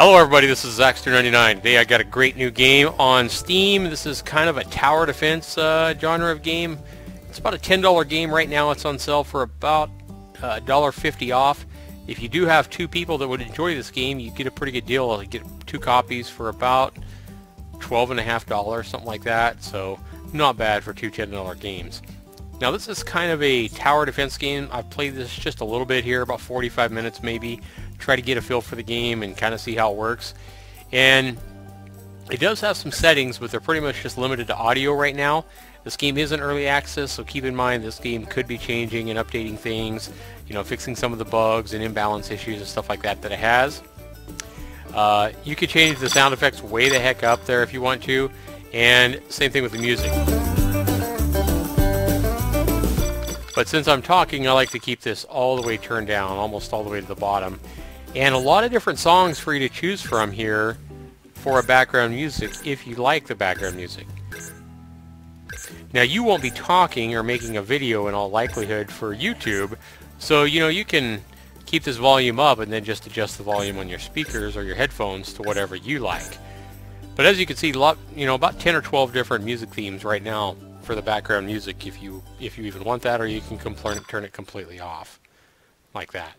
Hello everybody, this is Zaxter99. Today I got a great new game on Steam. This is kind of a tower defense genre of game. It's about a $10 game right now. It's on sale for about $1.50 off. If you do have two people that would enjoy this game, you get a pretty good deal. You get two copies for about $12.50, something like that. So not bad for two $10 games. Now this is kind of a tower defense game. I've played this just a little bit here, about 45 minutes maybe. Try to get a feel for the game and kind of see how it works. And it does have some settings, but they're pretty much just limited to audio right now. This game is in early access, so keep in mind this game could be changing and updating things, you know, fixing some of the bugs and imbalance issues and stuff like that that it has. You could change the sound effects way the heck up there if you want to, and same thing with the music. But since I'm talking, I like to keep this all the way turned down, almost all the way to the bottom. And a lot of different songs for you to choose from here for a background music if you like the background music. Now you won't be talking or making a video in all likelihood for YouTube, so you know you can keep this volume up and then just adjust the volume on your speakers or your headphones to whatever you like. But as you can see, about 10 or 12 different music themes right now for the background music if you even want that, or you can turn it completely off like that.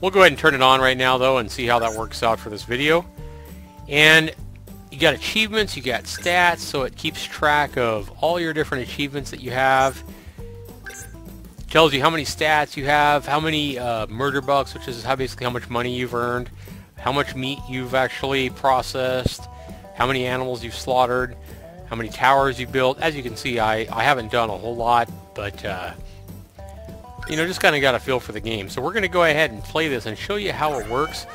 We'll go ahead and turn it on right now though and see how that works out for this video. And you got achievements, you got stats, so it keeps track of all your different achievements that you have. Tells you how many stats you have, how many murder bucks, which is basically how much money you've earned, how much meat you've actually processed, how many animals you've slaughtered, how many towers you built. As you can see, I haven't done a whole lot, but you know, just kind of got a feel for the game. So we're going to go ahead and play this and show you how it works.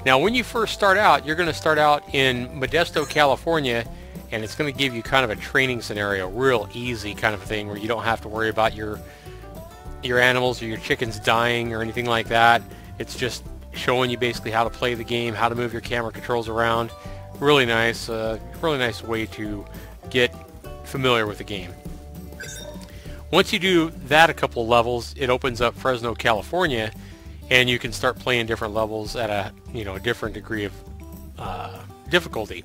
Now when you first start out, you're going to start out in Modesto, California, and it's going to give you kind of a training scenario, real easy kind of thing where you don't have to worry about your animals or your chickens dying or anything like that. It's just showing you basically how to play the game, how to move your camera controls around. Really nice way to get familiar with the game. Once you do that a couple of levels, it opens up Fresno, California, and you can start playing different levels at a different degree of difficulty.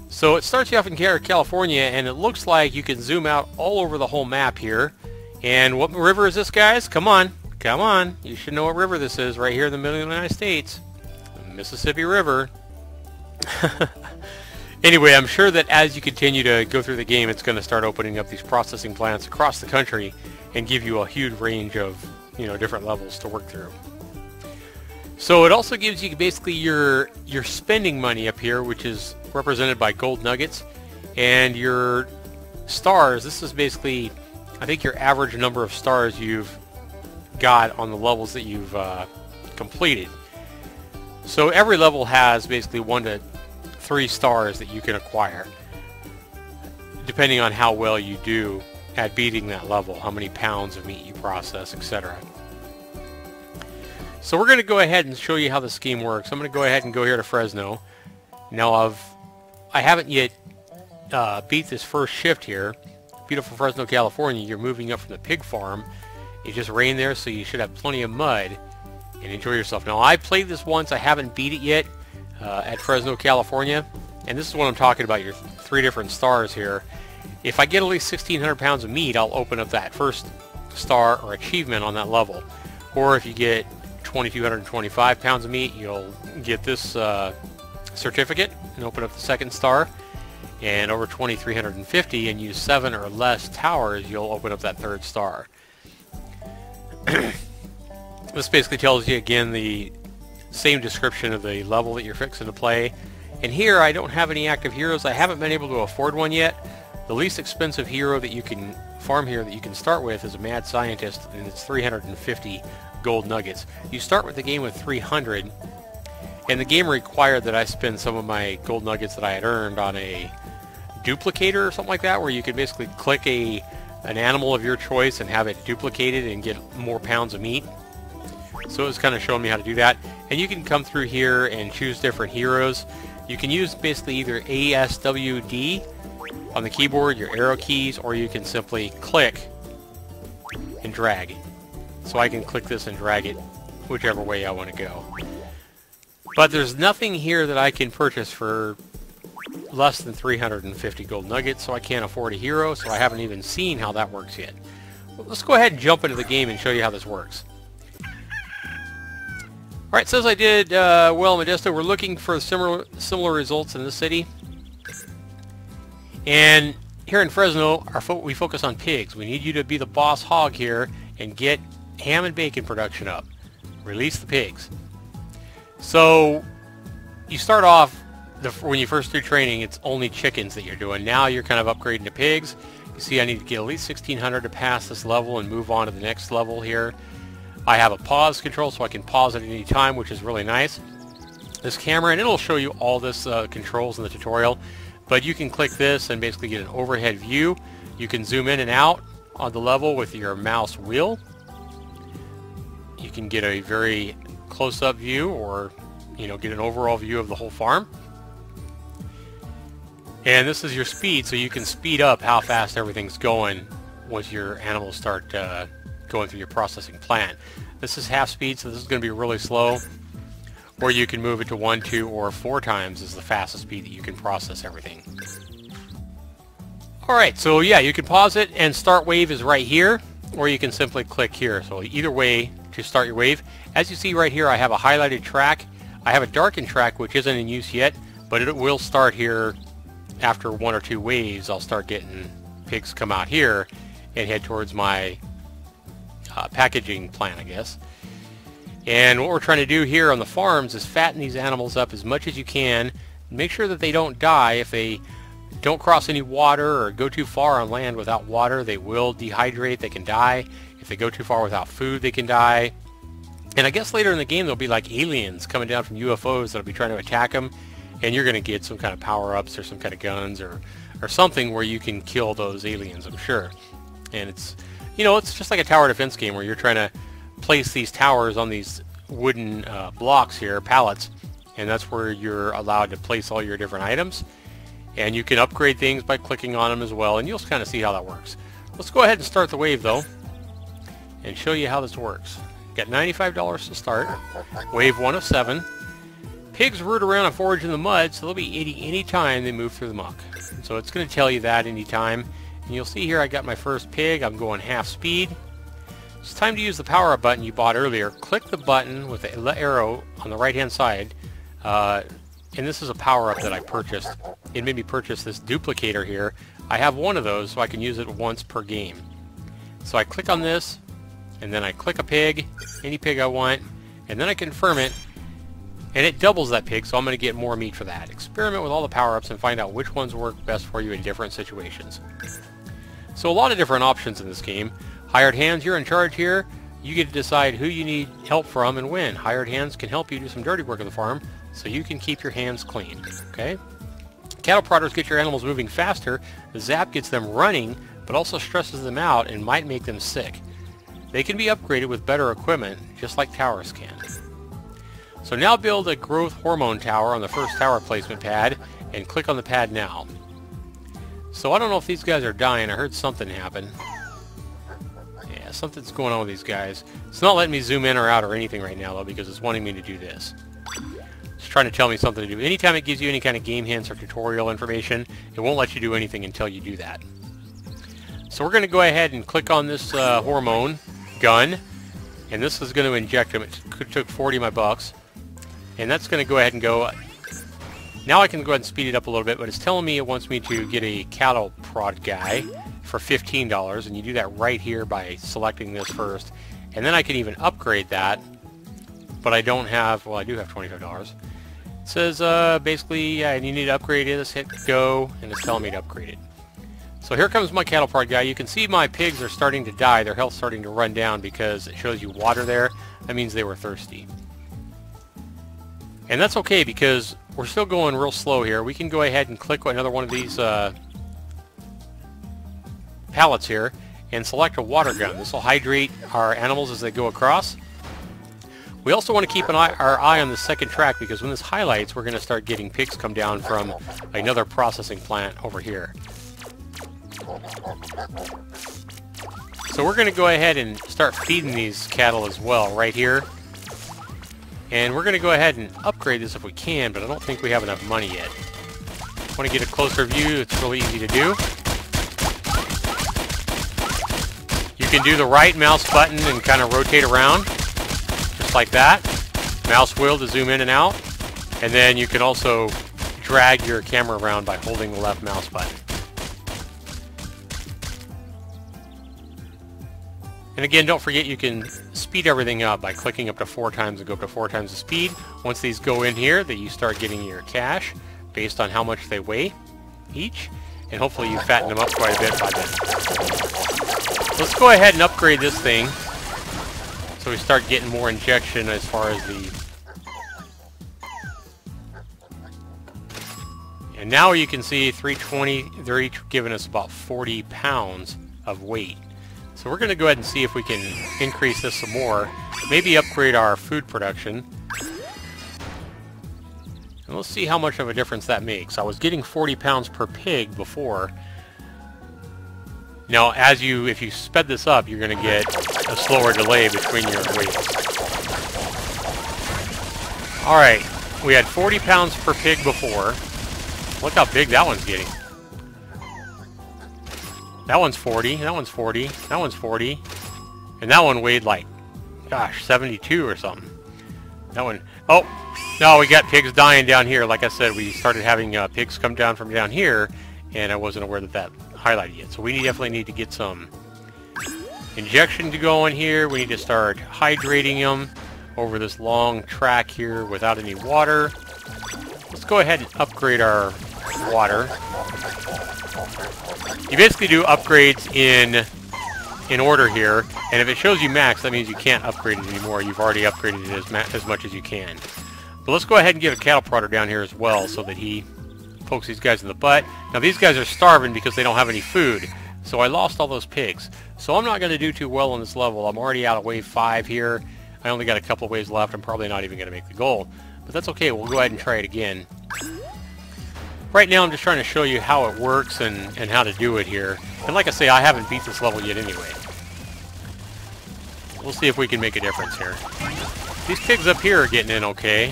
So it starts you off in California, and it looks like you can zoom out all over the whole map here. And what river is this, guys? Come on, come on! You should know what river this is, right here in the middle of the United States, the Mississippi River. Anyway, I'm sure that as you continue to go through the game, it's going to start opening up these processing plants across the country and give you a huge range of, different levels to work through. So it also gives you basically your spending money up here, which is represented by gold nuggets, and your stars. This is basically, I think, your average number of stars you've got on the levels that you've completed. So every level has basically 1 to 3 stars that you can acquire, depending on how well you do at beating that level, how many pounds of meat you process, etc. So we're going to go ahead and show you how the scheme works. I'm going to go ahead and go here to Fresno. Now I haven't yet beat this first shift here. Beautiful Fresno, California. You're moving up from the pig farm. It just rained there, so you should have plenty of mud and enjoy yourself. Now I played this once. I haven't beat it yet. At Fresno, California, and this is what I'm talking about, your 3 different stars here. If I get at least 1,600 pounds of meat, I'll open up that first star or achievement on that level. Or if you get 2,225 pounds of meat, you'll get this certificate and open up the second star. And over 2,350 and use 7 or less towers, you'll open up that third star. This basically tells you again the same description of the level that you're fixing to play. And here I don't have any active heroes. I haven't been able to afford one yet. The least expensive hero that you can farm here that you can start with is a mad scientist, and it's 350 gold nuggets. You start with the game with 300, and the game required that I spend some of my gold nuggets that I had earned on a duplicator or something like that, where you could basically click an animal of your choice and have it duplicated and get more pounds of meat. So it was kind of showing me how to do that. And you can come through here and choose different heroes. You can use basically either ASWD on the keyboard, your arrow keys, or you can simply click and drag. So I can click this and drag it whichever way I want to go. But there's nothing here that I can purchase for less than 350 gold nuggets, so I can't afford a hero, so I haven't even seen how that works yet. Well, let's go ahead and jump into the game and show you how this works. Alright, so as I did well in Modesto, we're looking for similar results in this city. And here in Fresno, we focus on pigs. We need you to be the boss hog here and get ham and bacon production up. Release the pigs. So you start off, when you first do training, it's only chickens that you're doing. Now you're kind of upgrading to pigs. You see I need to get at least 1600 to pass this level and move on to the next level here. I have a pause control, so I can pause at any time, which is really nice. This camera, and it'll show you all this controls in the tutorial, but you can click this and basically get an overhead view. You can zoom in and out on the level with your mouse wheel. You can get a very close-up view, or get an overall view of the whole farm. And this is your speed, so you can speed up how fast everything's going once your animals start going through your processing plant. This is half speed, so this is going to be really slow. Or you can move it to 1, 2, or 4 times is the fastest speed that you can process everything. Alright, so yeah, you can pause it, and start wave is right here, or you can simply click here. So either way to start your wave. As you see right here, I have a highlighted track. I have a darkened track, which isn't in use yet, but it will start here after 1 or 2 waves. I'll start getting pigs come out here and head towards my packaging plant, I guess. And what we're trying to do here on the farms is fatten these animals up as much as you can. Make sure that they don't die. If they don't cross any water or go too far on land without water, they will dehydrate. They can die. If they go too far without food, they can die. And I guess later in the game there'll be like aliens coming down from UFOs that'll be trying to attack them, and you're going to get some kind of power-ups or some kind of guns or something where you can kill those aliens, I'm sure. And it's it's just like a tower defense game where you're trying to place these towers on these wooden blocks here, pallets, and that's where you're allowed to place all your different items. And you can upgrade things by clicking on them as well, and you'll kind of see how that works. Let's go ahead and start the wave though and show you how this works. Got $95 to start. Wave 1 of 7. Pigs root around and forage in the mud, so they'll be eating any time they move through the muck. So it's going to tell you that any time. And you'll see here I got my first pig. I'm going half speed. It's time to use the power up button you bought earlier. Click the button with the arrow on the right hand side. And this is a power up that I purchased. It made me purchase this duplicator here. I have one of those, so I can use it once per game. So I click on this, and then I click a pig, any pig I want, and then I confirm it, and it doubles that pig, so I'm going to get more meat for that. Experiment with all the power-ups and find out which ones work best for you in different situations. So a lot of different options in this game. Hired hands, you're in charge here. You get to decide who you need help from and when. Hired hands can help you do some dirty work on the farm, so you can keep your hands clean. Okay? Cattle prodders get your animals moving faster. The zap gets them running, but also stresses them out and might make them sick. They can be upgraded with better equipment, just like towers can. So now build a growth hormone tower on the first tower placement pad, and click on the pad now. So I don't know if these guys are dying. I heard something happen. Yeah, something's going on with these guys. It's not letting me zoom in or out or anything right now, though, because it's wanting me to do this. It's trying to tell me something to do. Anytime it gives you any kind of game hints or tutorial information, it won't let you do anything until you do that. So we're going to go ahead and click on this hormone gun, and this is going to inject them. It took 40 of my bucks, and that's going to go ahead and go. Now I can go ahead and speed it up a little bit, but it's telling me it wants me to get a cattle prod guy for $15, and you do that right here by selecting this first, and then I can even upgrade that, but I don't have, well, I do have $25. It says basically, yeah, you need to upgrade this, hit go, and it's telling me to upgrade it. So here comes my cattle prod guy. You can see my pigs are starting to die. Their health's starting to run down because it shows you water there. That means they were thirsty. And that's okay because we're still going real slow here. We can go ahead and click another one of these pallets here and select a water gun. This will hydrate our animals as they go across. We also want to keep our eye on the second track because when this highlights, we're going to start getting pigs come down from another processing plant over here. So we're going to go ahead and start feeding these cattle as well right here. And we're going to go ahead and upgrade this if we can, but I don't think we have enough money yet. Want to get a closer view? It's really easy to do. You can do the right mouse button and kind of rotate around, just like that. Mouse wheel to zoom in and out. And then you can also drag your camera around by holding the left mouse button. And again, don't forget you can speed everything up by clicking up to 4 times and go up to 4 times the speed. Once these go in here, that you start getting your cash based on how much they weigh each. And hopefully you fatten them up quite a bit by then. Let's go ahead and upgrade this thing so we start getting more injection as far as the... And now you can see 320, they're each giving us about 40 pounds of weight. So we're going to go ahead and see if we can increase this some more. Maybe upgrade our food production. And let's see how much of a difference that makes. I was getting 40 pounds per pig before. Now, if you sped this up, you're going to get a slower delay between your weights. Alright, we had 40 pounds per pig before. Look how big that one's getting. That one's 40, that one's 40, that one's 40. And that one weighed like, gosh, 72 or something. That one, oh, no, we got pigs dying down here. Like I said, we started having pigs come down from down here, and I wasn't aware that that highlighted yet. So we definitely need to get some injection to go in here. We need to start hydrating them over this long track here without any water. Let's go ahead and upgrade our water. You basically do upgrades in order here, and if it shows you max, that means you can't upgrade it anymore. You've already upgraded it as much as you can. But let's go ahead and get a cattle prodder down here as well so that he pokes these guys in the butt. Now these guys are starving because they don't have any food, so I lost all those pigs. So I'm not going to do too well on this level. I'm already out of wave 5 here. I only got a couple of waves left. I'm probably not even going to make the goal, but that's okay. We'll go ahead and try it again. Right now I'm just trying to show you how it works and how to do it here. And like I say, I haven't beat this level yet anyway. We'll see if we can make a difference here. These pigs up here are getting in okay.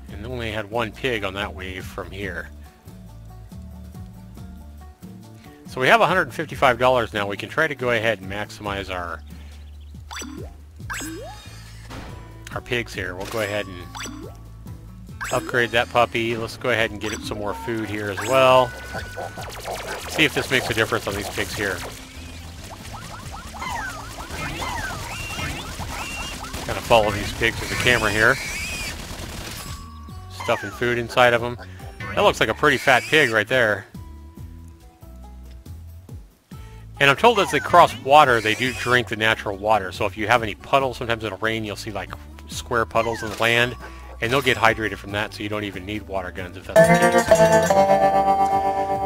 And only had 1 pig on that wave from here. So we have $155 now. We can try to go ahead and maximize our pigs here. We'll go ahead and upgrade that puppy. Let's go ahead and get it some more food here as well. See if this makes a difference on these pigs here. Kind of follow these pigs with the camera here. Stuffing food inside of them. That looks like a pretty fat pig right there. And I'm told as they cross water, they do drink the natural water. So if you have any puddles, sometimes it'll rain, you'll see like square puddles in the land. And they'll get hydrated from that, so you don't even need water guns if that's the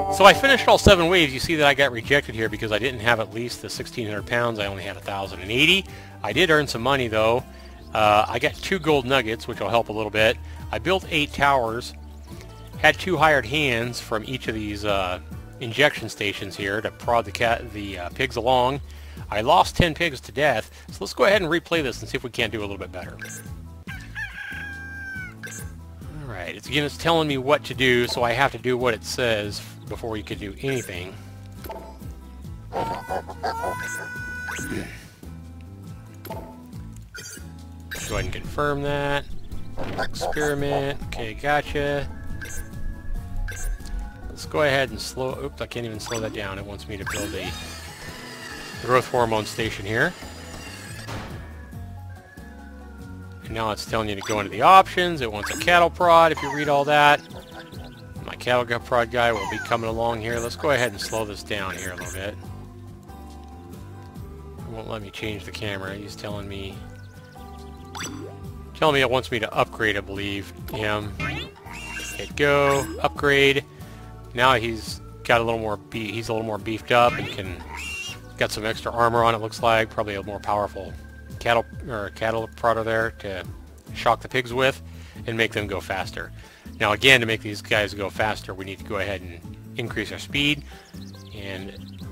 case. So I finished all 7 waves. You see that I got rejected here because I didn't have at least the 1,600 pounds. I only had 1,080. I did earn some money, though. I got 2 gold nuggets, which will help a little bit. I built 8 towers. Had 2 hired hands from each of these injection stations here to prod the pigs along. I lost 10 pigs to death. So let's go ahead and replay this and see if we can't do a little bit better. Alright, again, it's telling me what to do, so I have to do what it says before we can do anything. Go ahead and confirm that. Experiment. Okay, gotcha. Let's go ahead and slow... Oops, I can't even slow that down. It wants me to build a growth hormone station here. And now it's telling you to go into the options. It wants a cattle prod if you read all that. My cattle prod guy will be coming along here. Let's go ahead and slow this down here a little bit. It won't let me change the camera. He's telling me it wants me to upgrade, I believe, him. Hit go, upgrade. Now he's got a little more he's a little more beefed up and got some extra armor on, it looks like. Probably a more powerful cattle prodder there to shock the pigs with and make them go faster. Now again, to make these guys go faster, we need to go ahead and increase our speed, and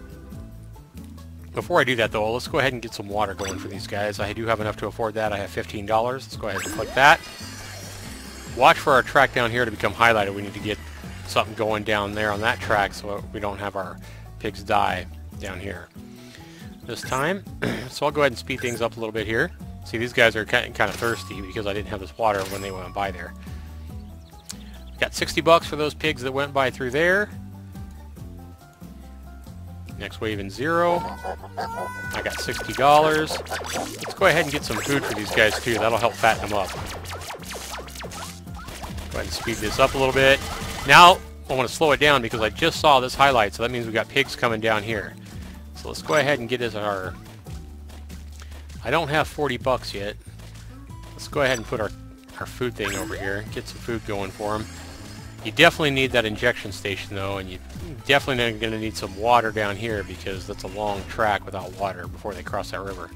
Before I do that though, let's go ahead and get some water going for these guys. I do have enough to afford that. I have $15. Let's go ahead and click that. Watch for our track down here to become highlighted. We need to get something going down there on that track so we don't have our pigs die down here this time. So I'll go ahead and speed things up a little bit here. See, these guys are kind of thirsty because I didn't have this water when they went by there. Got 60 bucks for those pigs that went by through there. Next wave in 0. I got $60. Let's go ahead and get some food for these guys too. That'll help fatten them up. Go ahead and speed this up a little bit. Now I want to slow it down because I just saw this highlight, so that means we got pigs coming down here. So let's go ahead and get us our... I don't have 40 bucks yet. Let's go ahead and put our food thing over here. Get some food going for them. You definitely need that injection station though, and you definitely going to need some water down here because that's a long track without water before they cross that river.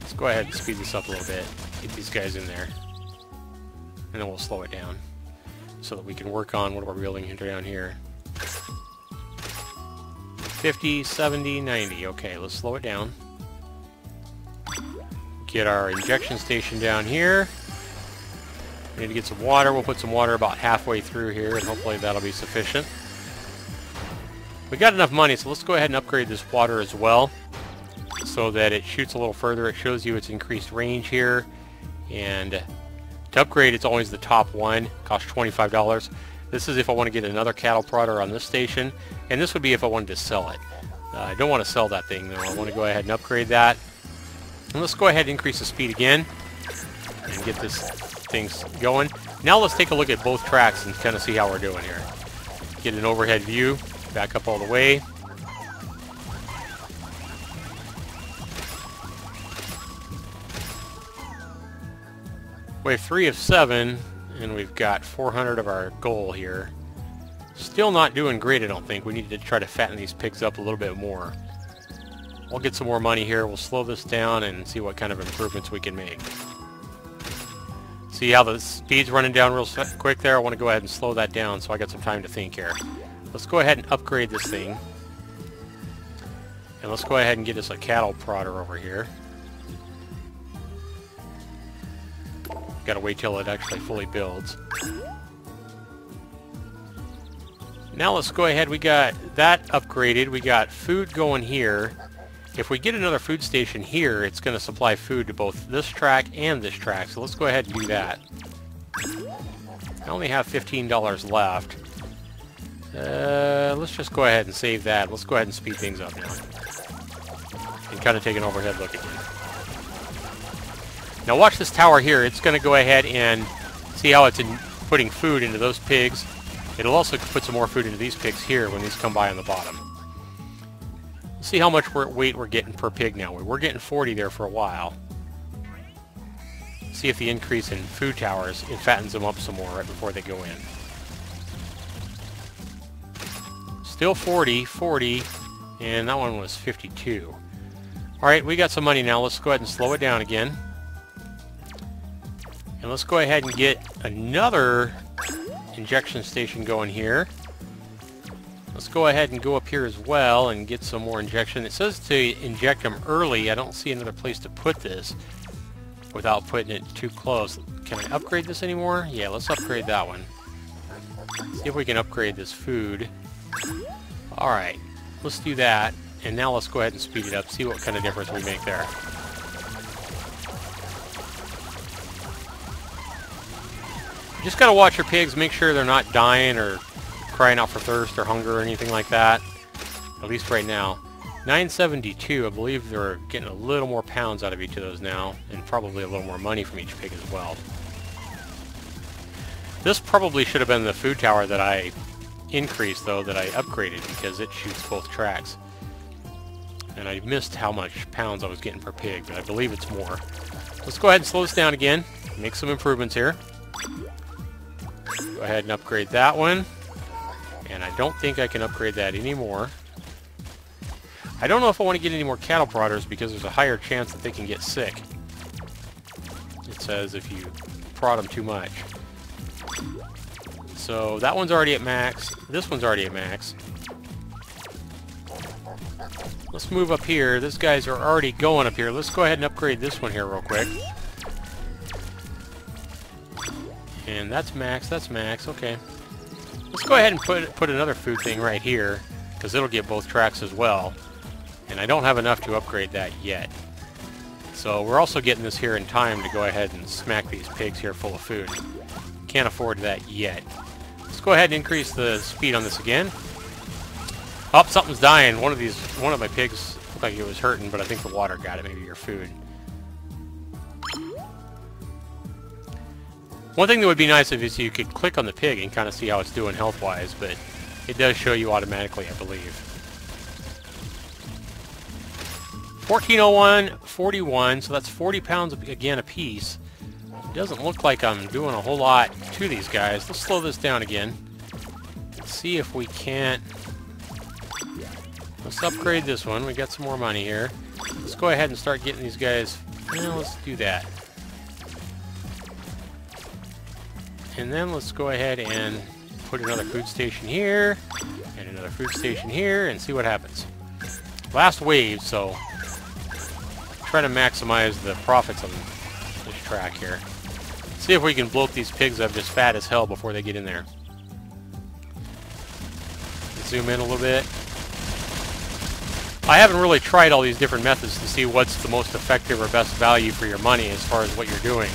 Let's go ahead and speed this up a little bit. Get these guys in there. And then we'll slow it down so that we can work on what we're building down here. 50, 70, 90. Okay, let's slow it down. Get our injection station down here. We need to get some water. We'll put some water about halfway through here, and hopefully that'll be sufficient. We got enough money, so let's go ahead and upgrade this water as well so that it shoots a little further. It shows you its increased range here, and to upgrade, it's always the top one. Costs $25. This is if I want to get another cattle prodder on this station, and this would be if I wanted to sell it. I don't want to sell that thing though. I want to go ahead and upgrade that. And let's go ahead and increase the speed again and get this thing going. Now let's take a look at both tracks and kind of see how we're doing here. Get an overhead view, back up all the way. Wave 3 of 7, and we've got 400 of our goal here. Still not doing great, I don't think. We need to try to fatten these pigs up a little bit more. We'll get some more money here. We'll slow this down and see what kind of improvements we can make. See how the speed's running down real quick there? I want to go ahead and slow that down so I got some time to think here. Let's go ahead and upgrade this thing. And let's go ahead and get us a cattle prodder over here. Gotta wait till it actually fully builds. Now let's go ahead. We got that upgraded. We got food going here. If we get another food station here, it's going to supply food to both this track and this track. So let's go ahead and do that. I only have $15 left. Let's just go ahead and save that. Let's go ahead and speed things up now. And kind of take an overhead look again. Now watch this tower here. It's going to go ahead and see how it's putting food into those pigs. It'll also put some more food into these pigs here when these come by on the bottom. See how much weight we're getting per pig now. We're getting 40 there for a while. See if the increase in food towers, it fattens them up some more right before they go in. Still 40, 40, and that one was 52. Alright, we got some money now. Let's go ahead and slow it down again. And let's go ahead and get another injection station going here. Let's go ahead and go up here as well and get some more injection. It says to inject them early. I don't see another place to put this without putting it too close. Can I upgrade this anymore? Yeah, let's upgrade that one. See if we can upgrade this food. Alright, let's do that. And now let's go ahead and speed it up, see what kind of difference we make there. You just gotta watch your pigs, make sure they're not dying or crying out for thirst or hunger or anything like that. At least right now. 972, I believe they're getting a little more pounds out of each of those now, and probably a little more money from each pig as well. This probably should have been the food tower that I increased, though, that I upgraded, because it shoots both tracks. And I missed how much pounds I was getting per pig, but I believe it's more. Let's go ahead and slow this down again, make some improvements here. Go ahead and upgrade that one. And I don't think I can upgrade that anymore. I don't know if I want to get any more cattle prodders because there's a higher chance that they can get sick. It says if you prod them too much. So that one's already at max. This one's already at max. Let's move up here. These guys are already going up here. Let's go ahead and upgrade this one here real quick. And that's max, okay. Let's go ahead and put another food thing right here, because it'll get both tracks as well. And I don't have enough to upgrade that yet. So we're also getting this here in time to go ahead and smack these pigs here full of food. Can't afford that yet. Let's go ahead and increase the speed on this again. Oh, something's dying. One of my pigs looked like it was hurting, but I think the water got it, maybe your food. One thing that would be nice is you could click on the pig and kind of see how it's doing health-wise, but it does show you automatically, I believe. 1401.41, so that's 40 pounds again a piece. It doesn't look like I'm doing a whole lot to these guys. Let's slow this down again. Let's see if we can't... Let's upgrade this one. We got some more money here. Let's go ahead and start getting these guys... Well, let's do that. And then let's go ahead and put another food station here, and another food station here, and see what happens. Last wave, so try to maximize the profits on this track here. See if we can bloat these pigs up just fat as hell before they get in there. Zoom in a little bit. I haven't really tried all these different methods to see what's the most effective or best value for your money as far as what you're doing.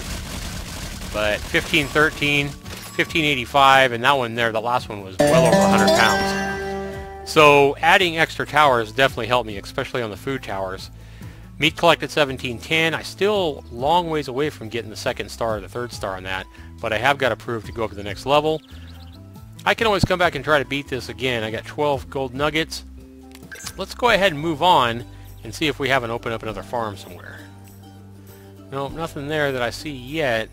But 1513, 1585, and that one there, the last one was well over 100 pounds. So adding extra towers definitely helped me, especially on the food towers. Meat collected 1710. I still long ways away from getting the second star or the third star on that, but I have got approved to go up to the next level. I can always come back and try to beat this again. I got 12 gold nuggets. Let's go ahead and move on and see if we haven't opened up another farm somewhere. Nope, nothing there that I see yet.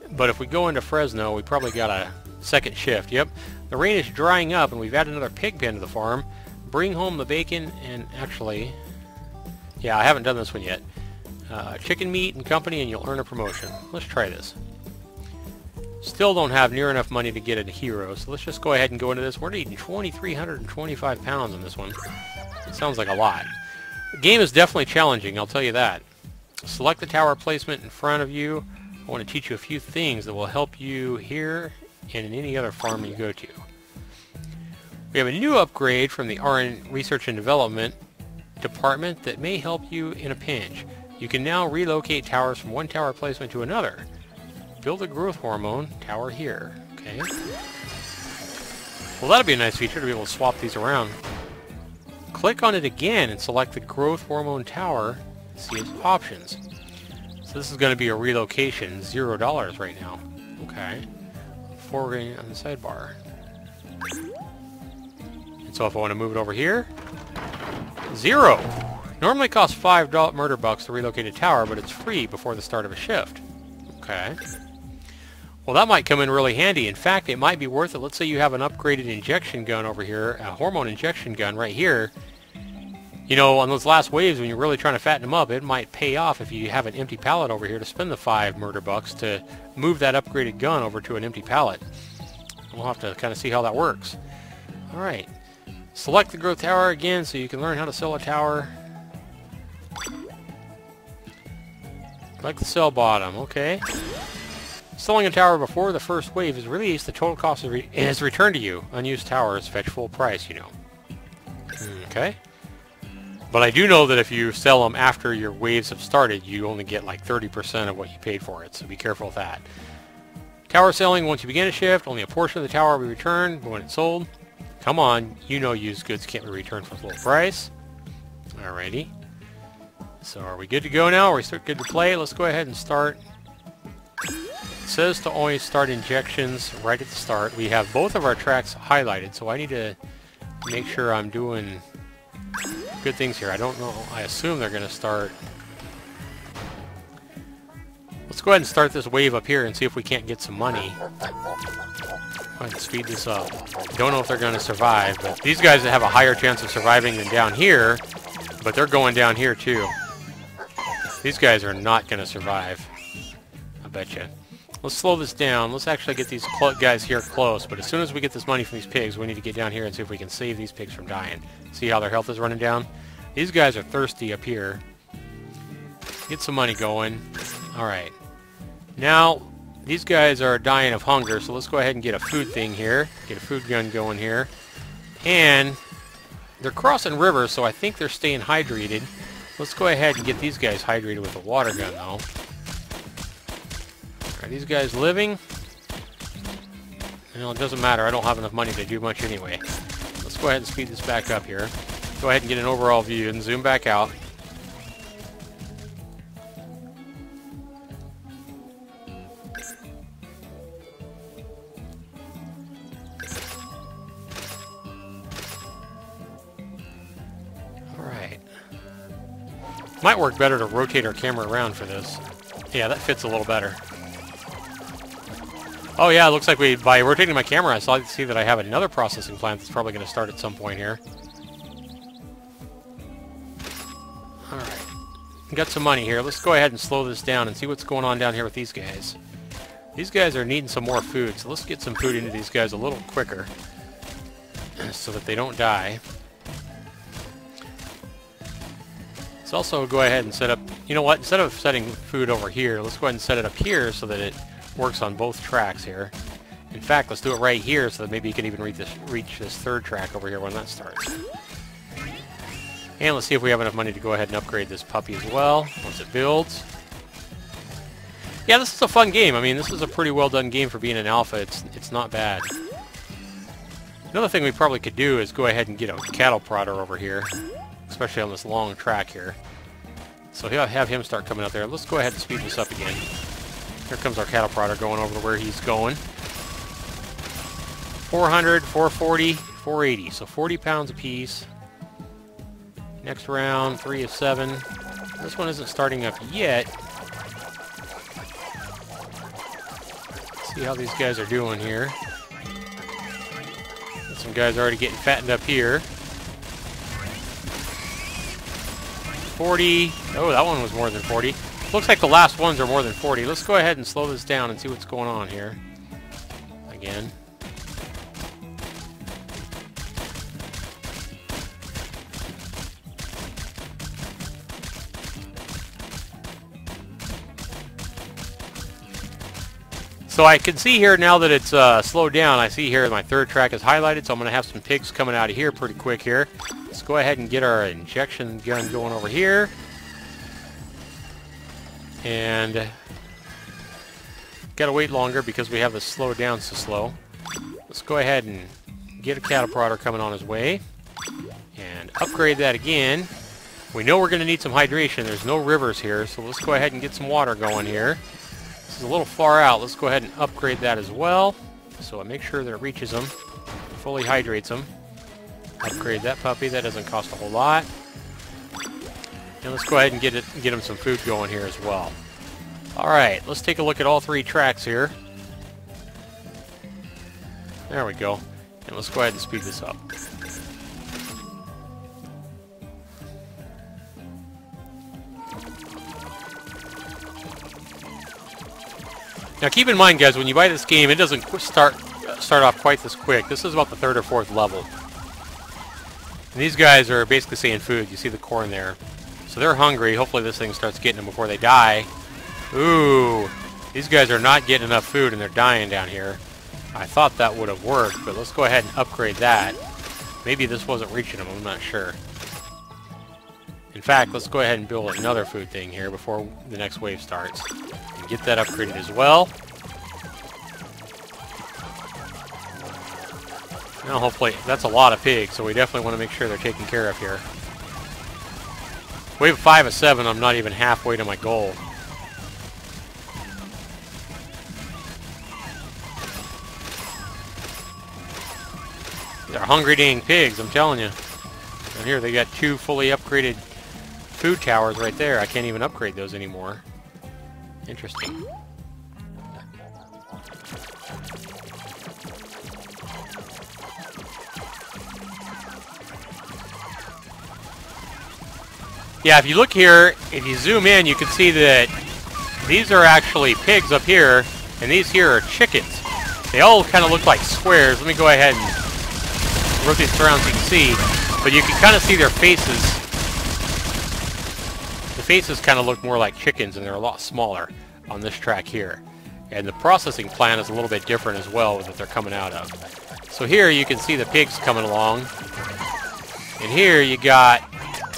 But if we go into Fresno, we probably got a second shift. Yep, the rain is drying up, and we've added another pig pen to the farm. Bring home the bacon, and actually, yeah, I haven't done this one yet. Chicken meat and company, and you'll earn a promotion. Let's try this. Still don't have near enough money to get a hero, so let's just go ahead and go into this. We're needing 2,325 pounds on this one. It sounds like a lot. The game is definitely challenging, I'll tell you that. Select the tower placement in front of you. I want to teach you a few things that will help you here and in any other farm you go to. We have a new upgrade from the Research and Development department that may help you in a pinch. You can now relocate towers from one tower placement to another. Build a growth hormone tower here. Okay. Well, that'll be a nice feature to be able to swap these around. Click on it again and select the growth hormone tower. See its options. So this is going to be a relocation, $0 right now. Okay. Forwarding on the sidebar. And so if I want to move it over here, 0. Normally costs $5 murder bucks to relocate a tower, but it's free before the start of a shift. Okay. Well, that might come in really handy. In fact, it might be worth it. Let's say you have an upgraded injection gun over here, a hormone injection gun right here. You know, on those last waves when you're really trying to fatten them up, it might pay off if you have an empty pallet over here to spend the 5 murder bucks to move that upgraded gun over to an empty pallet. We'll have to kind of see how that works. Alright. Select the growth tower again so you can learn how to sell a tower. Like the sell bottom, okay. Selling a tower before the first wave is released, the total cost is returned to you. Unused towers fetch full price, you know. Okay. But I do know that if you sell them after your waves have started, you only get like 30% of what you paid for it, so be careful with that. Tower selling, once you begin a shift, only a portion of the tower will be returned when it's sold. Come on, you know used goods can't be returned for full price. Alrighty. So are we good to go now? Are we good to play? Let's go ahead and start. It says to always start injections right at the start. We have both of our tracks highlighted, so I need to make sure I'm doing good things here. I don't know. I assume they're going to start. Let's go ahead and start this wave up here and see if we can't get some money. Go ahead and speed this up. Don't know if they're going to survive, but these guys have a higher chance of surviving than down here, but they're going down here too. These guys are not going to survive. I bet you. Let's slow this down. Let's actually get these guys here close. But as soon as we get this money from these pigs, we need to get down here and see if we can save these pigs from dying. See how their health is running down? These guys are thirsty up here. Get some money going. Alright. Now, these guys are dying of hunger, so let's go ahead and get a food thing here. Get a food gun going here. And they're crossing rivers, so I think they're staying hydrated. Let's go ahead and get these guys hydrated with a water gun, though. Are these guys living? Well, it doesn't matter. I don't have enough money to do much anyway. Let's go ahead and speed this back up here. Go ahead and get an overall view and zoom back out. Alright. Might work better to rotate our camera around for this. Yeah, that fits a little better. Oh yeah, it looks like by rotating my camera, I see that I have another processing plant that's probably going to start at some point here. Alright. Got some money here. Let's go ahead and slow this down and see what's going on down here with these guys. These guys are needing some more food, so let's get some food into these guys a little quicker so that they don't die. Let's also go ahead and set up... You know what? Instead of setting food over here, let's go ahead and set it up here so that it works on both tracks here. In fact, let's do it right here so that maybe you can even reach this third track over here when that starts. And let's see if we have enough money to go ahead and upgrade this puppy as well once it builds. Yeah, this is a fun game. I mean, this is a pretty well done game for being an alpha. It's not bad. Another thing we probably could do is go ahead and get a cattle prodder over here, especially on this long track here. So he'll have him start coming up there. Let's go ahead and speed this up again. Here comes our cattle prodder going over to where he's going. 400, 440, 480. So 40 pounds apiece. Next round, 3 of 7. This one isn't starting up yet. Let's see how these guys are doing here. Got some guys already getting fattened up here. 40. Oh, that one was more than 40. Looks like the last ones are more than 40. Let's go ahead and slow this down and see what's going on here. Again. So I can see here now that it's slowed down. I see here my third track is highlighted, so I'm going to have some pigs coming out of here pretty quick here. Let's go ahead and get our injection gun going over here. And gotta wait longer because we have this slowed down so slow. Let's go ahead and get a cattle prodder coming on his way. And upgrade that again. We know we're going to need some hydration. There's no rivers here, so let's go ahead and get some water going here. This is a little far out. Let's go ahead and upgrade that as well. So I make sure that it reaches them, fully hydrates them. Upgrade that puppy. That doesn't cost a whole lot. And let's go ahead and get them some food going here as well. Alright, let's take a look at all 3 tracks here. There we go. And let's go ahead and speed this up. Now keep in mind, guys, when you buy this game, it doesn't start off quite this quick. This is about the 3rd or 4th level. And these guys are basically saying food. You see the corn there. So they're hungry. Hopefully this thing starts getting them before they die. Ooh, these guys are not getting enough food and they're dying down here. I thought that would have worked, but let's go ahead and upgrade that. Maybe this wasn't reaching them, I'm not sure. In fact, let's go ahead and build another food thing here before the next wave starts. And get that upgraded as well. Now hopefully, that's a lot of pigs, so we definitely want to make sure they're taken care of here. Wave 5 of 7, I'm not even halfway to my goal. They're hungry dang pigs, I'm telling you. And here they got 2 fully upgraded food towers right there. I can't even upgrade those anymore. Interesting. Yeah, if you look here, if you zoom in, you can see that these are actually pigs up here, And these here are chickens. They all kind of look like squares. Let me go ahead and rotate this around so you can see. But you can kind of see their faces. The faces kind of look more like chickens, and they're a lot smaller on this track here. And the processing plant is a little bit different as well that they're coming out of. So here you can see the pigs coming along. And here you got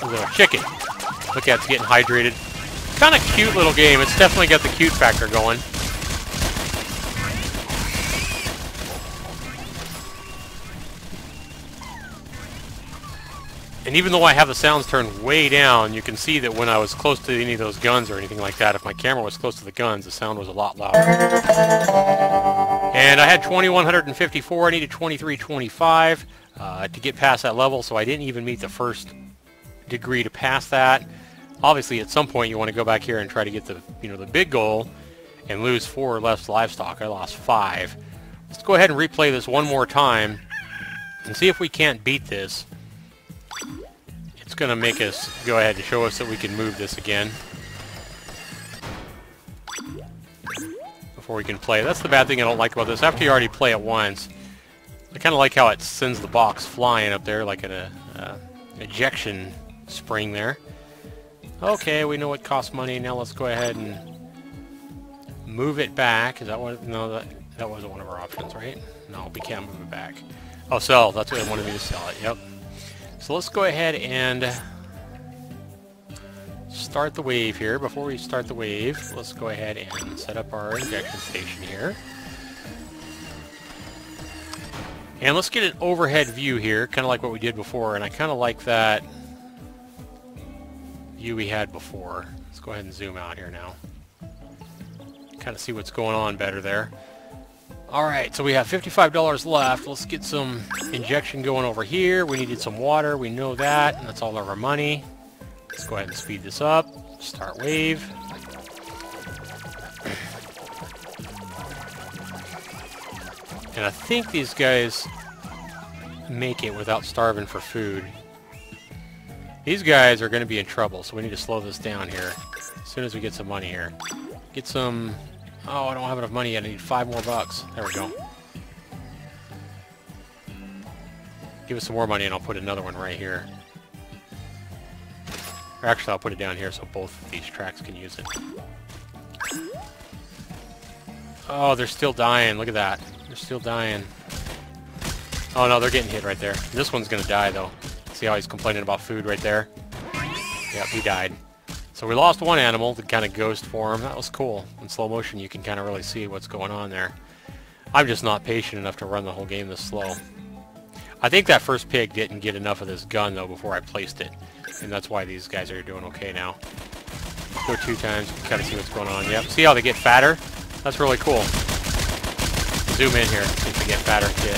a little chicken. Look at it, it's getting hydrated. Kind of cute little game. It's definitely got the cute factor going. And even though I have the sounds turned way down, you can see that when I was close to any of those guns or anything like that, if my camera was close to the guns, the sound was a lot louder. And I had 2154, I needed 2325 to get past that level, so I didn't even meet the first degree to pass that. Obviously, at some point, you want to go back here and try to get the, the big goal and lose 4 or less livestock. I lost 5. Let's go ahead and replay this one more time and see if we can't beat this. It's going to make us go ahead and show us that we can move this again before we can play. That's the bad thing I don't like about this. After you already play it once, I kind of like how it sends the box flying up there like an ejection spring there. Okay, we know it costs money. Now let's go ahead and move it back. Is that what? No, that wasn't one of our options, right? No, we can't move it back. Oh, sell. That's what they wanted me to sell it. Yep. So let's go ahead and start the wave here. Before we start the wave, let's go ahead and set up our injection station here. And let's get an overhead view here, kind of like what we did before. And I kind of like that view we had before. Let's go ahead and zoom out here now. Kind of see what's going on better there. Alright, so we have $55 left. Let's get some injection going over here. We needed some water. We know that. And that's all of our money. Let's go ahead and speed this up. Start wave. And I think these guys make it without starving for food. These guys are going to be in trouble, so we need to slow this down here as soon as we get some money here. Get some... Oh, I don't have enough money yet. I need 5 more bucks. There we go. Give us some more money and I'll put another one right here. Or actually, I'll put it down here so both of these tracks can use it. Oh, they're still dying. Look at that. They're still dying. Oh, no, they're getting hit right there. This one's going to die, though. See how he's complaining about food right there? Yep, he died. So we lost one animal, the kind of ghost form. That was cool. In slow motion, you can kind of really see what's going on there. I'm just not patient enough to run the whole game this slow. I think that first pig didn't get enough of this gun, though, before I placed it. And that's why these guys are doing okay now. Go 2 times, kind of see what's going on. Yep, see how they get fatter? That's really cool. Zoom in here, see if they get fatter. Get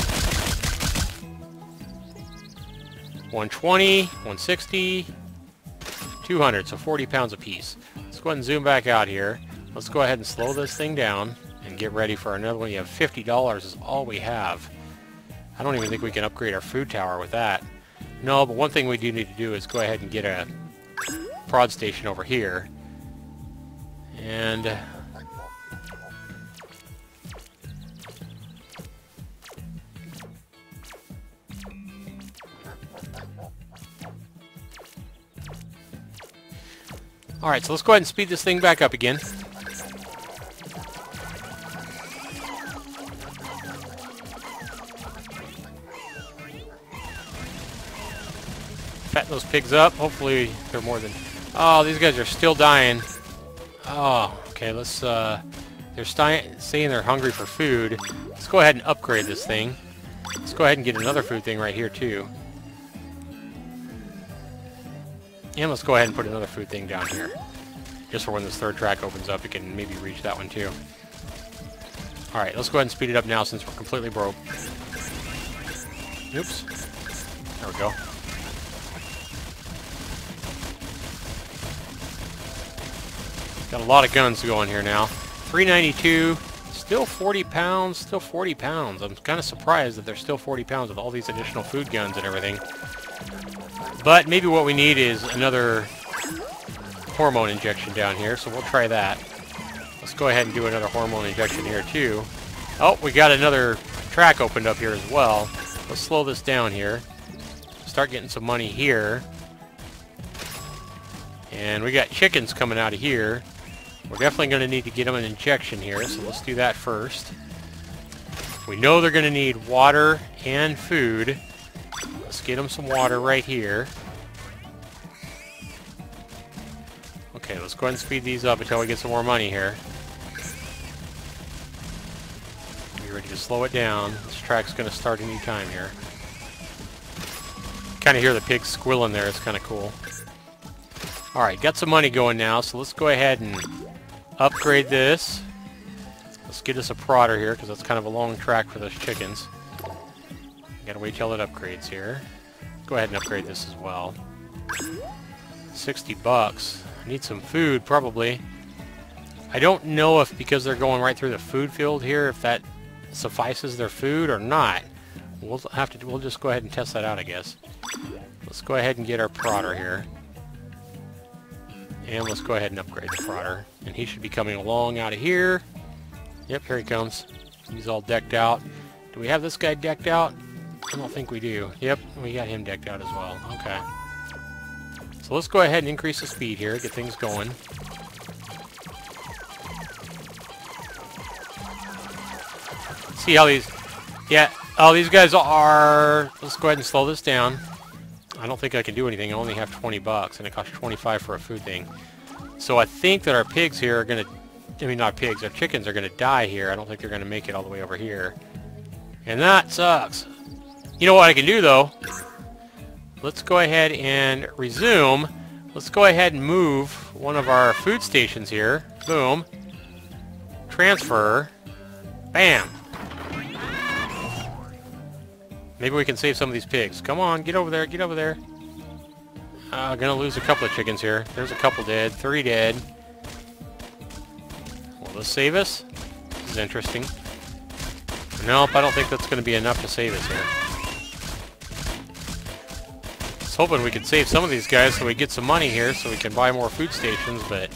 120, 160... 200, so 40 pounds apiece. Let's go ahead and zoom back out here. Let's go ahead and slow this thing down and get ready for another one. You have $50 is all we have. I don't even think we can upgrade our food tower with that. No, but one thing we do need to do is go ahead and get a prod station over here. And... Alright, so let's go ahead and speed this thing back up again. Fatten those pigs up. Hopefully they're more than... Oh, these guys are still dying. Oh, okay, let's... They're saying they're hungry for food. Let's go ahead and upgrade this thing. Let's go ahead and get another food thing right here, too. And let's go ahead and put another food thing down here. Just for when this third track opens up, it can maybe reach that one too. Alright, let's go ahead and speed it up now since we're completely broke. Oops. There we go. Got a lot of guns going here now. 392. Still 40 pounds. Still 40 pounds. I'm kind of surprised that there's still 40 pounds with all these additional food guns and everything. But maybe what we need is another hormone injection down here, so we'll try that. Let's go ahead and do another hormone injection here too. Oh, we got another track opened up here as well. Let's slow this down here. Start getting some money here. And we got chickens coming out of here. We're definitely going to need to get them an injection here, so let's do that first. We know they're going to need water and food. Let's get them some water right here. Okay, let's go ahead and speed these up until we get some more money here. Be ready to slow it down. This track's going to start any time here. Kind of hear the pigs squilling there. It's kind of cool. Alright, got some money going now, so let's go ahead and upgrade this. Let's get us a prodder here, because that's kind of a long track for those chickens. Gotta wait till it upgrades here. Go ahead and upgrade this as well. 60 bucks. I need some food, probably. I don't know if, because they're going right through the food field here, if that suffices their food or not. We'll just go ahead and test that out, I guess. Let's go ahead and get our prodder here. And let's go ahead and upgrade the prodder. And he should be coming along out of here. Yep, here he comes. He's all decked out. Do we have this guy decked out? I don't think we do. Yep, we got him decked out as well. Okay. So let's go ahead and increase the speed here, get things going. See how these... Yeah, oh, these guys are... Let's go ahead and slow this down. I don't think I can do anything. I only have 20 bucks, and it costs 25 for a food thing. So I think that our pigs here are going to... I mean, not pigs. Our chickens are going to die here. I don't think they're going to make it all the way over here. And that sucks. You know what I can do, though? Let's go ahead and resume. Let's go ahead and move one of our food stations here. Boom. Transfer. Bam. Maybe we can save some of these pigs. Come on, get over there, get over there. Gonna lose a couple of chickens here. There's a couple dead, 3 dead. Will this save us? This is interesting. Nope, I don't think that's gonna be enough to save us here. I was hoping we could save some of these guys so we get some money here so we can buy more food stations, but...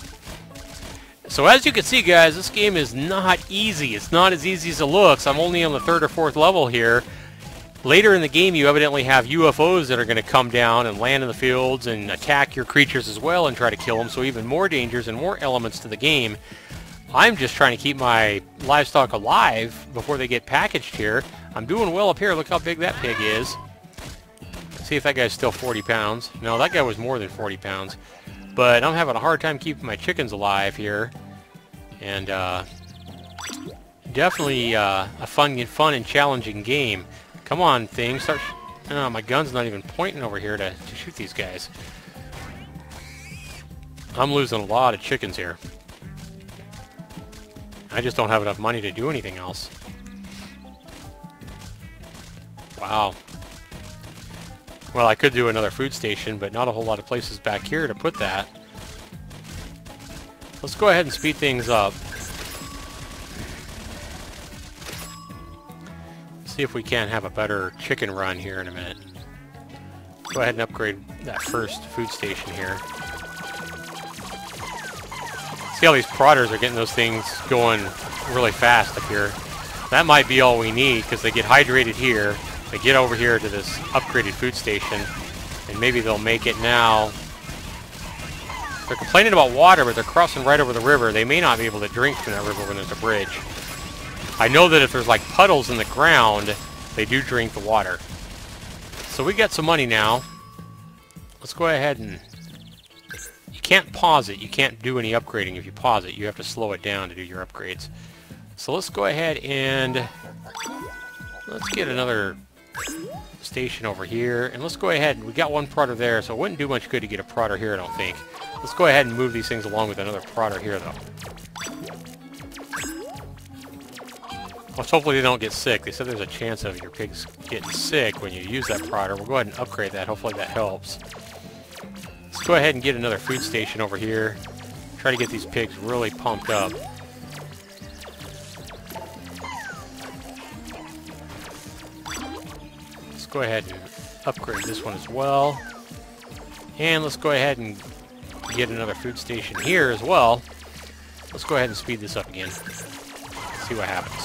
So as you can see, guys, this game is not easy. It's not as easy as it looks. I'm only on the 3rd or 4th level here. Later in the game, you evidently have UFOs that are going to come down and land in the fields and attack your creatures as well and try to kill them, so even more dangers and more elements to the game. I'm just trying to keep my livestock alive before they get packaged here. I'm doing well up here. Look how big that pig is. Let's see if that guy's still 40 pounds. No, that guy was more than 40 pounds. But I'm having a hard time keeping my chickens alive here. And definitely a fun and challenging game. Come on, thing. Start... Oh, my gun's not even pointing over here to shoot these guys. I'm losing a lot of chickens here. I just don't have enough money to do anything else. Wow. Well, I could do another food station, but not a whole lot of places back here to put that. Let's go ahead and speed things up. See if we can have a better chicken run here in a minute. Go ahead and upgrade that first food station here. See how these prodders are getting those things going really fast up here. That might be all we need, because they get hydrated here. They get over here to this upgraded food station, and maybe they'll make it now. They're complaining about water, but they're crossing right over the river. They may not be able to drink from that river when there's a bridge. I know that if there's like puddles in the ground, they do drink the water. So we got some money now. Let's go ahead and... You can't pause it. You can't do any upgrading if you pause it. You have to slow it down to do your upgrades. So let's go ahead and... Let's get another station over here. And let's go ahead. We got one prodder there, so it wouldn't do much good to get a prodder here, I don't think. Let's go ahead and move these things along with another prodder here, though. Well, hopefully they don't get sick. They said there's a chance of your pigs getting sick when you use that prodder. We'll go ahead and upgrade that. Hopefully that helps. Let's go ahead and get another food station over here. Try to get these pigs really pumped up. Let's go ahead and upgrade this one as well. And let's go ahead and get another food station here as well. Let's go ahead and speed this up again. See what happens.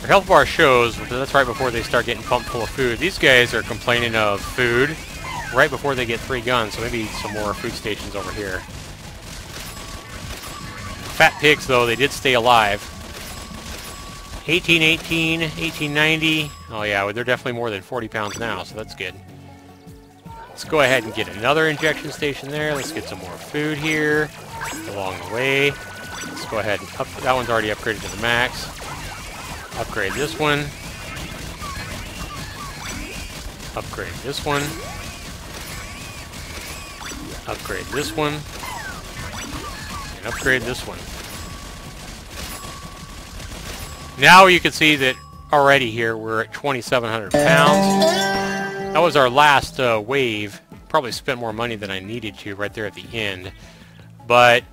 Their health bar shows, but that's right before they start getting pumped full of food. These guys are complaining of food right before they get 3 guns, so maybe some more food stations over here. Fat pigs, though, they did stay alive. 1818, 1890. Oh yeah, well, they're definitely more than 40 pounds now, so that's good. Let's go ahead and get another injection station there. Let's get some more food here along the way. Let's go ahead and up. That one's already upgraded to the max. Upgrade this one. Upgrade this one. Upgrade this one. And upgrade this one. Now you can see that already here we're at 2,700 pounds. That was our last wave. Probably spent more money than I needed to right there at the end. But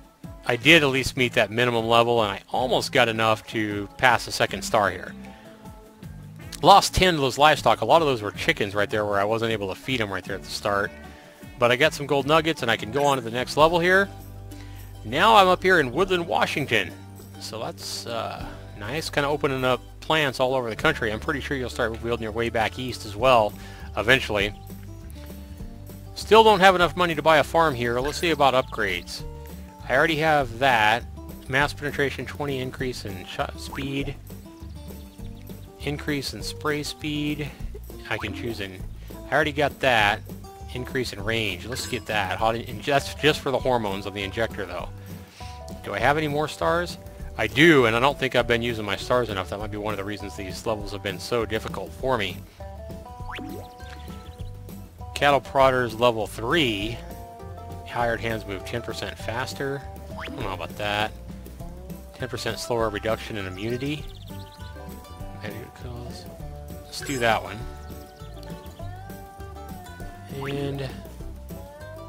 I did at least meet that minimum level, and I almost got enough to pass the 2nd star here. Lost 10 of those livestock. A lot of those were chickens right there where I wasn't able to feed them right there at the start. But I got some gold nuggets, and I can go on to the next level here. Now I'm up here in Woodland, Washington. So that's nice, kind of opening up plants all over the country. I'm pretty sure you'll start building your way back east as well, eventually. Still don't have enough money to buy a farm here. Let's see about upgrades. I already have that. Mass penetration 20, increase in shot speed. Increase in spray speed. I can choose in... I already got that. Increase in range. Let's get that. That's just for the hormones of the injector, though. Do I have any more stars? I do, and I don't think I've been using my stars enough. That might be one of the reasons these levels have been so difficult for me. Cattle prodders level 3. Hired hands move 10% faster. I don't know about that. 10% slower reduction in immunity. Let's do that one. And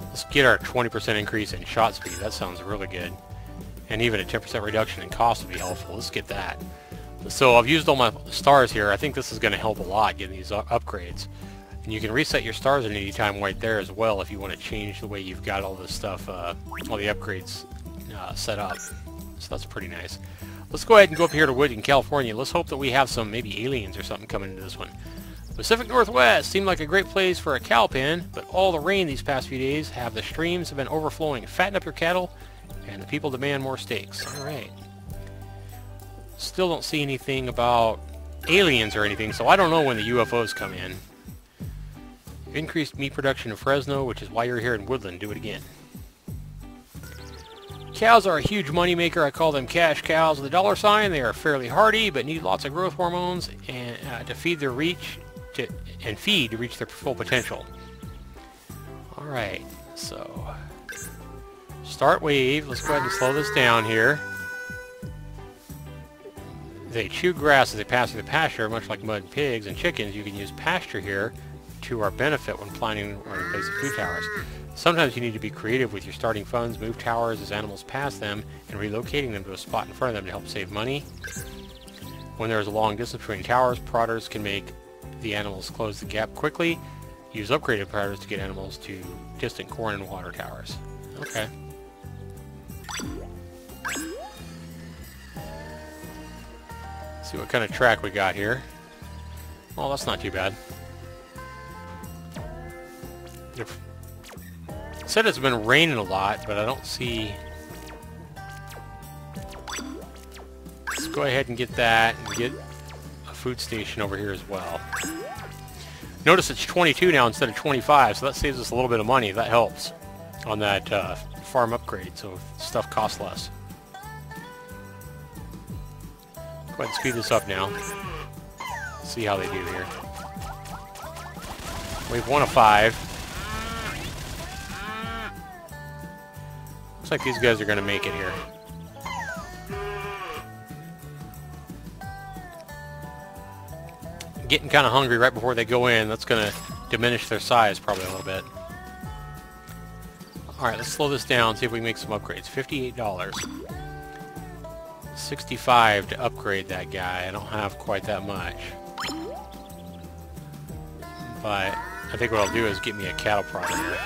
let's get our 20% increase in shot speed. That sounds really good. And even a 10% reduction in cost would be helpful. Let's get that. So I've used all my stars here. I think this is going to help a lot getting these upgrades. And you can reset your stars at any time right there as well if you want to change the way you've got all this stuff, all the upgrades set up. So that's pretty nice. Let's go ahead and go up here to Wood in California. Let's hope that we have some maybe aliens or something coming into this one. Pacific Northwest seemed like a great place for a cow pen, but all the rain these past few days have the streams have been overflowing. Fatten up your cattle, and the people demand more steaks. All right. Still don't see anything about aliens or anything, so I don't know when the UFOs come in. Increased meat production in Fresno, which is why you're here in Woodland. Do it again. Cows are a huge moneymaker. I call them cash cows with a dollar sign. They are fairly hardy, but need lots of growth hormones and to feed their reach to reach their full potential. All right, so start wave. Let's go ahead and slow this down here. They chew grass as they pass through the pasture, much like mud pigs and chickens. You can use pasture here to our benefit when planning or replacing food towers. Sometimes you need to be creative with your starting funds, move towers as animals pass them, and relocating them to a spot in front of them to help save money. When there is a long distance between towers, prodders can make the animals close the gap quickly. Use upgraded prodders to get animals to distant corn and water towers. Okay. See what kind of track we got here. Oh, that's not too bad. It said it's been raining a lot, but I don't see... Let's go ahead and get that and get a food station over here as well. Notice it's 22 now instead of 25, so that saves us a little bit of money. That helps on that farm upgrade, so stuff costs less. Go ahead and speed this up now. See how they do here. Wave 1 of 5. Looks like these guys are going to make it here. Getting kind of hungry right before they go in. That's going to diminish their size probably a little bit. Alright, let's slow this down, see if we can make some upgrades. $58. $65 to upgrade that guy. I don't have quite that much. But I think what I'll do is get me a cattle prodder here.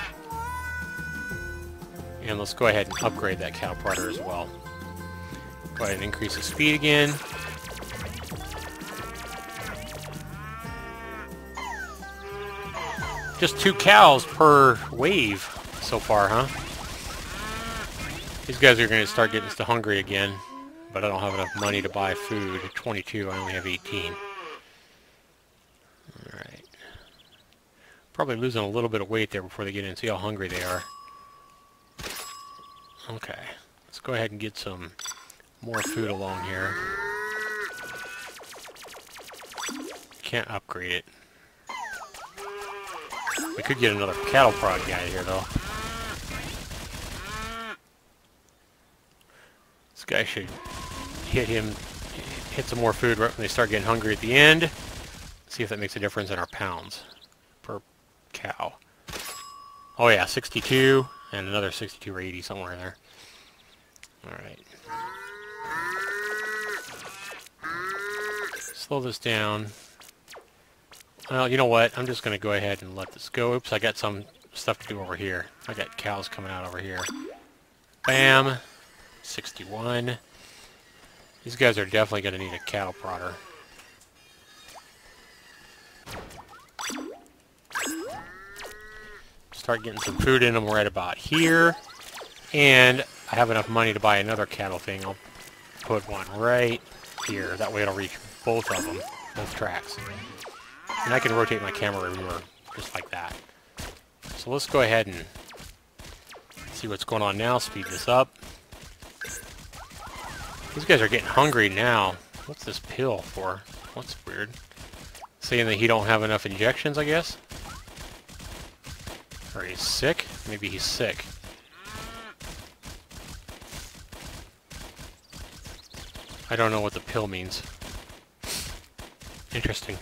And let's go ahead and upgrade that cattle prodder as well. Go ahead and increase the speed again. Just 2 cows per wave so far, huh? These guys are going to start getting us to hungry again, but I don't have enough money to buy food. At 22, I only have 18. Alright. Probably losing a little bit of weight there before they get in. See how hungry they are. Okay. Let's go ahead and get some more food along here. Can't upgrade it. We could get another cattle prod guy here, though. This guy should hit some more food right when they start getting hungry at the end. See if that makes a difference in our pounds per cow. Oh yeah, 62 and another 62 or 80 somewhere in there. Alright. Slow this down. Well, you know what? I'm just going to go ahead and let this go. Oops, I got some stuff to do over here. I got cows coming out over here. Bam! 61. These guys are definitely going to need a cattle prodder. Start getting some food in them right about here. And I have enough money to buy another cattle thing. I'll put one right here. That way it'll reach both of them, both tracks. And I can rotate my camera everywhere, just like that. So let's go ahead and see what's going on now. Speed this up. These guys are getting hungry now. What's this pill for? What's weird? Saying that he don't have enough injections, I guess? Or he's sick? Maybe he's sick. I don't know what the pill means. Interesting.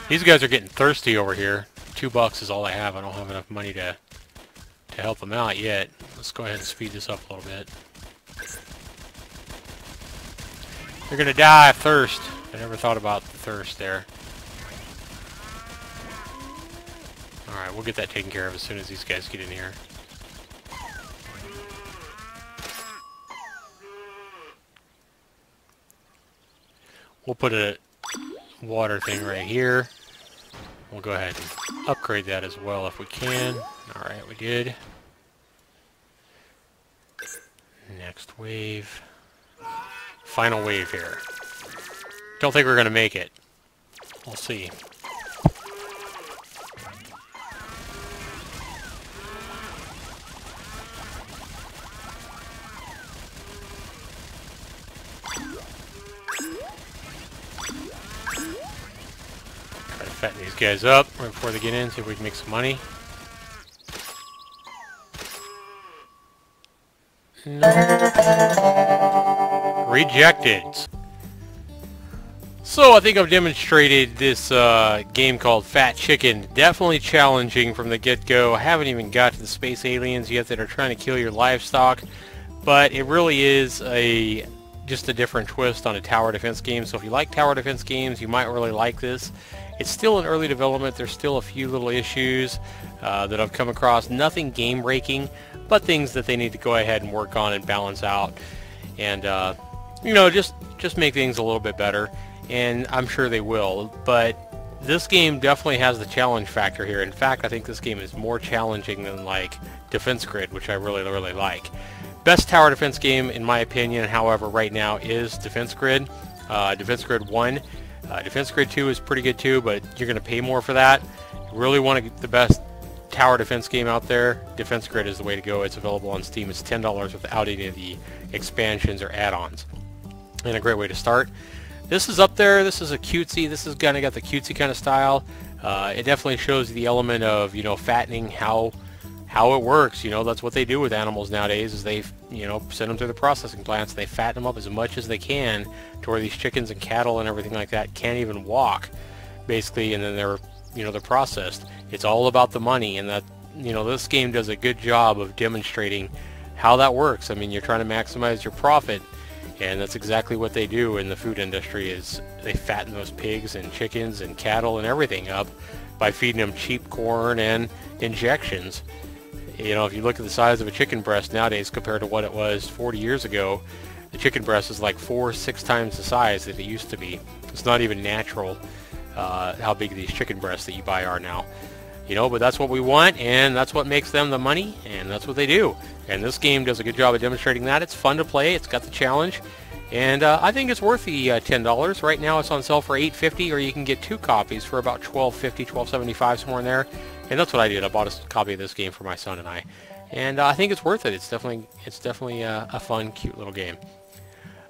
These guys are getting thirsty over here. $2 is all I have. I don't have enough money to help them out yet. Let's go ahead and speed this up a little bit. They're gonna die of thirst. I never thought about the thirst there. Alright, we'll get that taken care of as soon as these guys get in here. We'll put a water thing right here. We'll go ahead and upgrade that as well if we can. Alright, we did. Next wave. Final wave here. Don't think we're going to make it. We'll see. Fatten these guys up right before they get in, see if we can make some money. No. Rejected. So I think I've demonstrated this game called Fat Chicken. Definitely challenging from the get-go. I haven't even got to the space aliens yet that are trying to kill your livestock, but it really is just a different twist on a tower defense game. So if you like tower defense games, you might really like this. It's still in early development. There's still a few little issues that I've come across. Nothing game-breaking, but things that they need to go ahead and work on and balance out. And, you know, just make things a little bit better. And I'm sure they will. But this game definitely has the challenge factor here. In fact, I think this game is more challenging than, like, Defense Grid, which I really, really like. Best tower defense game, in my opinion, however, right now is Defense Grid. Defense Grid 1. Defense Grid 2 is pretty good too, but you're going to pay more for that. You really want to get the best tower defense game out there. Defense Grid is the way to go. It's available on Steam. It's $10 without any of the expansions or add-ons. And a great way to start. This is up there. This is a cutesy. This is kind of got the cutesy kind of style. It definitely shows the element of, you know, fattening, how it works. You know, that's what they do with animals nowadays, is they, you know, send them through the processing plants. They fatten them up as much as they can to where these chickens and cattle and everything like that can't even walk, basically, and then they're processed. It's all about the money, and that, you know, this game does a good job of demonstrating how that works. I mean, you're trying to maximize your profit, and that's exactly what they do in the food industry, is they fatten those pigs and chickens and cattle and everything up by feeding them cheap corn and injections. You know, if you look at the size of a chicken breast nowadays compared to what it was 40 years ago, the chicken breast is like 4 or 6 times the size that it used to be. It's not even natural how big these chicken breasts that you buy are now. You know, but that's what we want, and that's what makes them the money, and that's what they do. And this game does a good job of demonstrating that. It's fun to play. It's got the challenge, and I think it's worth the $10. Right now it's on sale for $8.50, or you can get 2 copies for about $12.50, $12.75, somewhere in there. And that's what I did. I bought a copy of this game for my son and I, and I think it's worth it. It's definitely a fun, cute little game.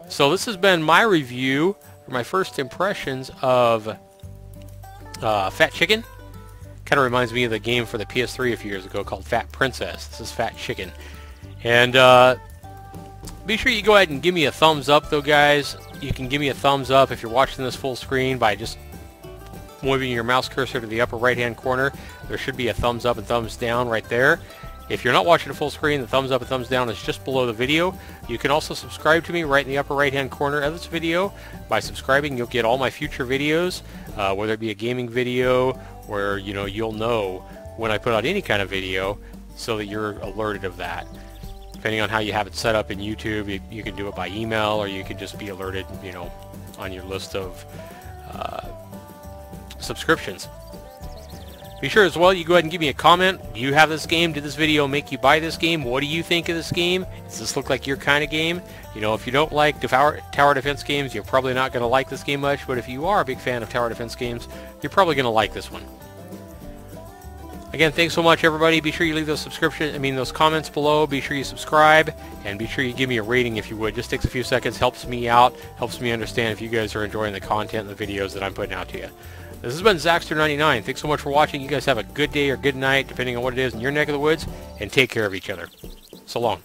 So this has been my review, or my first impressions of Fat Chicken. Kind of reminds me of the game for the PS3 a few years ago called Fat Princess. This is Fat Chicken. And be sure you go ahead and give me a thumbs up, though, guys. You can give me a thumbs up if you're watching this full screen by just moving your mouse cursor to the upper right-hand corner. There should be a thumbs up and thumbs down right there. If you're not watching it full screen, the thumbs up and thumbs down is just below the video. You can also subscribe to me right in the upper right-hand corner of this video. By subscribing, you'll get all my future videos, whether it be a gaming video, where you'll know when I put out any kind of video, so that you're alerted of that. Depending on how you have it set up in YouTube, you can do it by email, or you can just be alerted, on your list of subscriptions. Be sure as well, you go ahead and give me a comment. Do you have this game? Did this video make you buy this game? What do you think of this game? Does this look like your kind of game? If you don't like tower defense games, you're probably not going to like this game much, but if you are a big fan of tower defense games, you're probably going to like this one. Again, thanks so much, everybody. Be sure you leave those comments below. Be sure you subscribe, and be sure you give me a rating if you would. Just takes a few seconds, helps me out, helps me understand if you guys are enjoying the content and the videos that I'm putting out to you. This has been Zaxter99. Thanks so much for watching. You guys have a good day or good night, depending on what it is in your neck of the woods, and take care of each other. So long.